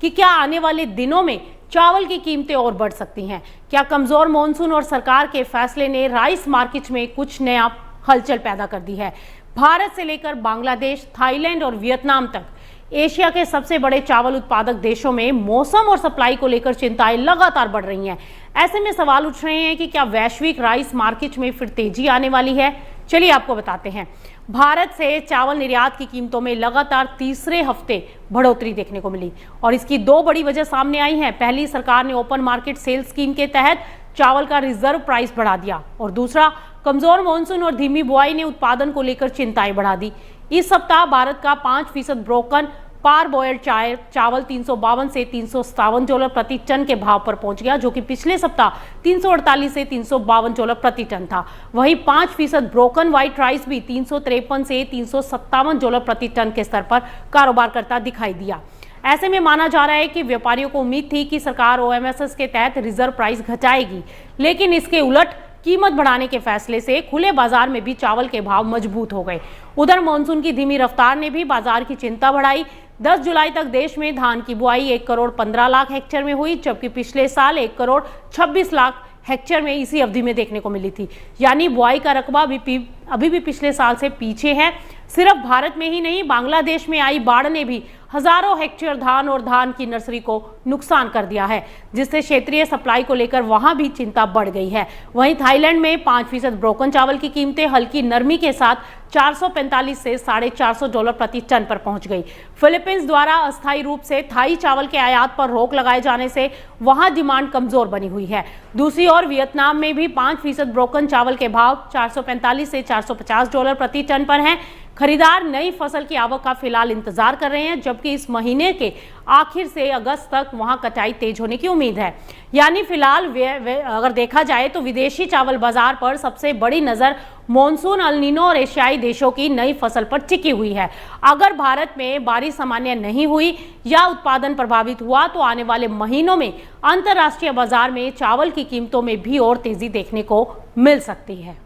कि क्या आने वाले दिनों में चावल की कीमतें और बढ़ सकती हैं। क्या कमजोर मॉनसून और सरकार के फैसले ने राइस मार्केट में कुछ नया हलचल पैदा कर दी है। भारत से लेकर बांग्लादेश, थाईलैंड और वियतनाम तक एशिया के सबसे बड़े चावल उत्पादक देशों में मौसम और सप्लाई को लेकर चिंताएं लगातार बढ़ रही हैं। ऐसे में सवाल उठ रहे हैं कि क्या वैश्विक राइस मार्केट में फिर तेजी आने वाली है। चलिए आपको बताते हैं। भारत से चावल निर्यात की कीमतों में लगातार तीसरे हफ्ते बढ़ोतरी देखने को मिली और इसकी दो बड़ी वजह सामने आई हैं। पहली, सरकार ने ओपन मार्केट सेल स्कीम के तहत चावल का रिजर्व प्राइस बढ़ा दिया और दूसरा, कमजोर मानसून और धीमी बुआई ने उत्पादन को लेकर चिंताएं बढ़ा दी। इस सप्ताह भारत का 5% ब्रोकन पार बॉयल्ड चावल 352 से $357 प्रति टन के भाव पर पहुंच गया, जो कि पिछले सप्ताह 348 से $352 प्रति टन था। वहीं 5% ब्रोकन व्हाइट राइस भी 353 से $357 प्रति टन के स्तर पर कारोबार करता दिखाई दिया। ऐसे में माना जा रहा है कि व्यापारियों को उम्मीद थी कि सरकार OMS के तहत रिजर्व प्राइस घटाएगी, लेकिन इसके उलट कीमत बढ़ाने के फैसले से खुले बाजार में भी चावल के भाव मजबूत हो गए। उधर मानसून की धीमी रफ्तार ने भी बाजार की चिंता बढ़ाई। 10 जुलाई तक देश में धान की बुआई 1 करोड़ 15 लाख हेक्टेयर में हुई, जबकि पिछले साल 1 करोड़ 26 लाख हेक्टेयर में इसी अवधि में देखने को मिली थी। यानी बुआई का रकबा अभी भी पिछले साल से पीछे है। सिर्फ भारत में ही नहीं, बांग्लादेश में आई बाढ़ ने भी हजारों हेक्टेयर धान और धान की नर्सरी को नुकसान कर दिया है, जिससे क्षेत्रीय सप्लाई को लेकर वहां भी चिंता बढ़ गई है। वहीं थाईलैंड में 5% ब्रोकन चावल की कीमतें हल्की नरमी के साथ 445 से $450 प्रति टन पर पहुंच गई। फिलीपींस द्वारा अस्थायी रूप से थाई चावल के आयात पर रोक लगाए जाने से वहां डिमांड कमजोर बनी हुई है। दूसरी ओर वियतनाम में भी 5% ब्रोकन चावल के भाव 445 से $450 प्रति टन पर हैं। खरीदार नई फसल की आवक का फिलहाल इंतजार कर रहे हैं, जबकि इस महीने के आखिर से अगस्त तक वहां कटाई तेज होने की उम्मीद है। यानी फिलहाल अगर देखा जाए तो विदेशी चावल बाजार पर सबसे बड़ी नजर मॉनसून, अल नीनो और एशियाई देशों की नई फसल पर टिकी हुई है। अगर भारत में बारिश सामान्य नहीं हुई या उत्पादन प्रभावित हुआ तो आने वाले महीनों में अंतर्राष्ट्रीय बाजार में चावल की कीमतों में भी और तेजी देखने को मिल सकती है।